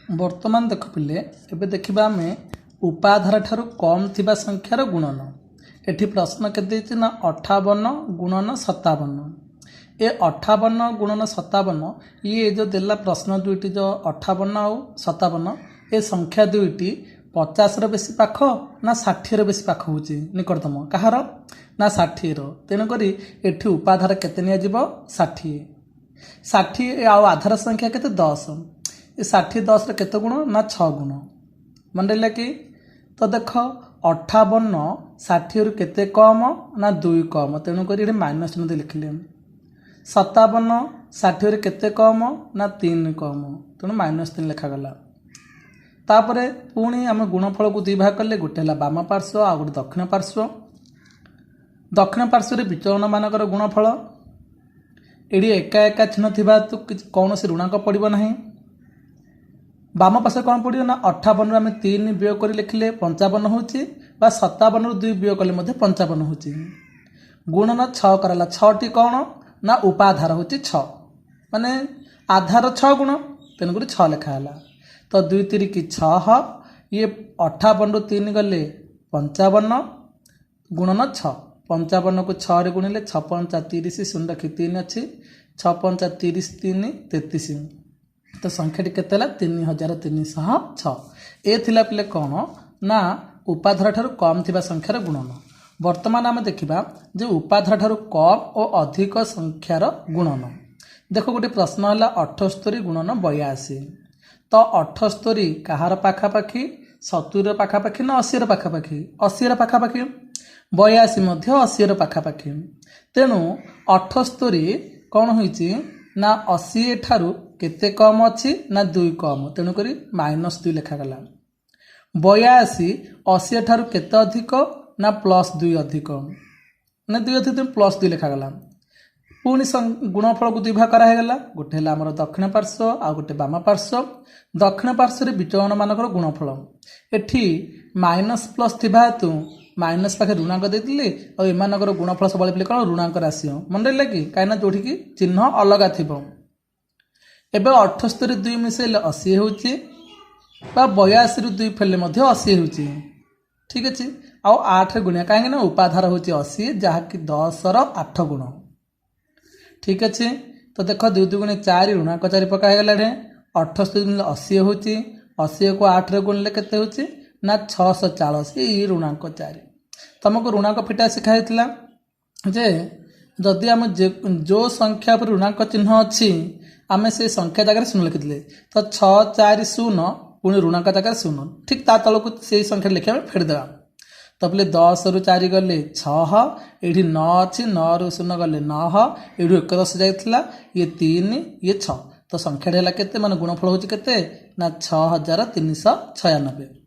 ବର୍ତ୍ତମାନ ଦେଖ ପିଲେ ଏବେ ଦେଖିବା ଆମେ ଉପାଧାର ଠାରୁ କମ୍ ଥିବା ସଂଖ୍ୟାର ଗୁଣନ। ଏଠି ପ୍ରଶ୍ନ କେତେ ଦେଇଛି ନା 58 ଗୁଣନ 57। ଏ 58 ଗୁଣନ 57 ଇଏ ଯେଉଁ ଦେଲା ପ୍ରଶ୍ନ ଦୁଇଟି ଯେଉଁ 58 ଆଉ 57 ଏ ସଂଖ୍ୟା ଦୁଇଟି 50ର ବେଶୀ ପାଖ ନା 60ର ବେଶୀ ପାଖ ହେଉଛି ନିକଟତମ କାହାର ନା 60ର। ତେଣୁକରି ଏଠି ଉପାଧାର କେତେ ନିଆଯିବ 60। 60 ଆଉ ଆଧାର ସଂଖ୍ୟା କେତେ 10। ଏ 60 10ର କେତେ ଗୁଣ ନା 6 ଗୁଣ। ମନେ ରହିଲା କି? ତ ଦେଖ 58 60ରୁ କେତେ କମ ନା 2 କମ, ତେଣୁକରି ଏଠି ମାଇନସ୍ ଚିହ୍ନ ଦେଇ ଲେଖିଲେ। 57 60ରୁ କେତେ କମ ନା 3 କମ, ତେଣୁ -3 ଲେଖାଗଲା। ତାପରେ ପୁଣି ଆମେ ଗୁଣଫଳକୁ ଦୁଇ ଭାଗ କଲେ, ଗୋଟେ ହେଲା ବାମ ପାର୍ଶ୍ୱ ଆଉ ଗୋଟେ ଦକ୍ଷିଣ ପାର୍ଶ୍ୱ। ଦକ୍ଷିଣ ପାର୍ଶ୍ୱରେ ବିଚଳନ ମାନଙ୍କର ଗୁଣଫଳ ଏଠି ଏକା ଏକା ଚିହ୍ନ ଥିବା ହେତୁ କୌଣସି ଋଣାଙ୍କ ପଡ଼ିବ ନାହିଁ। ବାମ ପାର୍ଶ୍ୱରେ କ'ଣ ପଡ଼ିବ ନା 58ରୁ ଆମେ 3 ବିয়োଗ କରି ଲେଖିଲେ 55 ହେଉଛି, ବା 57ରୁ 2 ବିয়োଗ କଲେ ମଧ୍ୟ 55 ହେଉଛି। ଗୁଣନ 6 କରାଲା। 6ଟି କ'ଣ ନା ଉପାଧାର ହେଉଛି 6, ମାନେ ଆଧାର 6 ଗୁଣ, ତେଣୁକରି 6 ଲେଖା ହେଲା। ତ 2 3 6, ଇଏ 58ରୁ 3 ଗଲେ 55 ଗୁଣନ 6। 55କୁ 6ରେ ଗୁଣିଲେ 6 5 30, ଶୂନ ରଖି 3 ଅଛି, 6 5 30 3 33। ତ ସଂଖ୍ୟାଟି କେତେ ହେଲା 3306। ଏ ଥିଲା ପିଲେ କ'ଣ ନା ଉପାଧାର ଠାରୁ କମ୍ ଥିବା ସଂଖ୍ୟାର ଗୁଣନ। ବର୍ତ୍ତମାନ ଆମେ ଦେଖିବା ଯେ ଉପାଧାର ଠାରୁ କମ୍ ଓ ଅଧିକ ସଂଖ୍ୟାର ଗୁଣନ। ଦେଖ ଗୋଟେ ପ୍ରଶ୍ନ ହେଲା 78 ଗୁଣନ 82। ତ 78 କାହାର ପାଖାପାଖି 70ର ପାଖାପାଖି ନା 80ର ପାଖାପାଖି? 80ର ପାଖାପାଖି। 82 ମଧ୍ୟ 80ର ପାଖାପାଖି। ତେଣୁ 78 କ'ଣ ହୋଇଛି ନା 80 ଠାରୁ କେତେ କମ୍ ଅଛି ନା 2 କମ୍, ତେଣୁକରି -2 ଲେଖାଗଲା। 82 80 ଠାରୁ କେତେ ଅଧିକ ନା +2 ଅଧିକ, ମାନେ 2 ଅଧିକ +2 ଲେଖାଗଲା। ପୁଣି ଗୁଣଫଳକୁ ଦୁଇ ଭାଗ କରାହେଇଗଲା, ଗୋଟେ ହେଲା ଆମର ଦକ୍ଷିଣ ପାର୍ଶ୍ୱ ଆଉ ଗୋଟେ ବାମ ପାର୍ଶ୍ୱ। ଦକ୍ଷିଣ ପାର୍ଶ୍ୱରେ ବିଚଳନ ମାନଙ୍କର ଗୁଣଫଳ ଏଠି ମାଇନସ୍ ଥିବା ହେତୁ ମାଇନସ୍ ପାଖରେ ଋଣାଙ୍କ ଦେଇଥିଲି, ଆଉ ଏମାନଙ୍କର ଗୁଣଫଳ ସବୁବେଳେ ପିଲେ କ'ଣ ଋଣାଙ୍କ ରାଶି। ମନେ ରହିଲା କି? କାହିଁକିନା ଯୋଉଠିକି ଚିହ୍ନ ଅଲଗା ଥିବ। ଏବେ 78ରୁ 2 ମିଶାଇଲେ 80 ହେଉଛି, ବା 82ରୁ 2 ଫେରିଲେ ମଧ୍ୟ 80 ହେଉଛି। ଠିକ୍ ଅଛି। ଆଉ 8ରେ ଗୁଣିଆ, କାହିଁକି ନା ଉପାଧାର ହେଉଛି 80, ଯାହାକି 10ର 8 ଗୁଣ। ଠିକ୍ ଅଛି। ତ ଦେଖ 2 2 4, ଋଣାଙ୍କ 4 ପକା ହେଇଗଲା। 78 ଗୁଣିଲେ 80 ହେଉଛି, 80କୁ 8ରେ ଗୁଣିଲେ କେତେ ହେଉଛି ନା 640, ଋଣାଙ୍କ 4। ତମକୁ ଋଣାଙ୍କ ଫିଟା ଶିଖା ହେଇଥିଲା ଯେ ଯଦି ଆମେ ଯେଉଁ ସଂଖ୍ୟା ଉପରେ ଋଣାଙ୍କ ଚିହ୍ନ ଅଛି ଆମେ ସେଇ ସଂଖ୍ୟା ଜାଗାରେ 0 ଲେଖିଥିଲେ, ତ 6 4 0 ପୁଣି ଋଣାଙ୍କ ଜାଗାରେ 0, ଠିକ୍ ତା ତଳକୁ ସେଇ ସଂଖ୍ୟା ଲେଖି ଆମେ ଫେରିଦେବା। ତ ପିଲେ 10ରୁ 4 ଗଲେ 6, ଏଇଠି 9 ଅଛି, 9ରୁ 0 ଗଲେ 9, ଏଇଠୁ 11 ଯାଇଥିଲା, ଇଏ 3 ଇଏ 6। ତ ସଂଖ୍ୟାଟି ହେଲା କେତେ, ମାନେ ଗୁଣଫଳ ହେଉଛି କେତେ ନା 6396।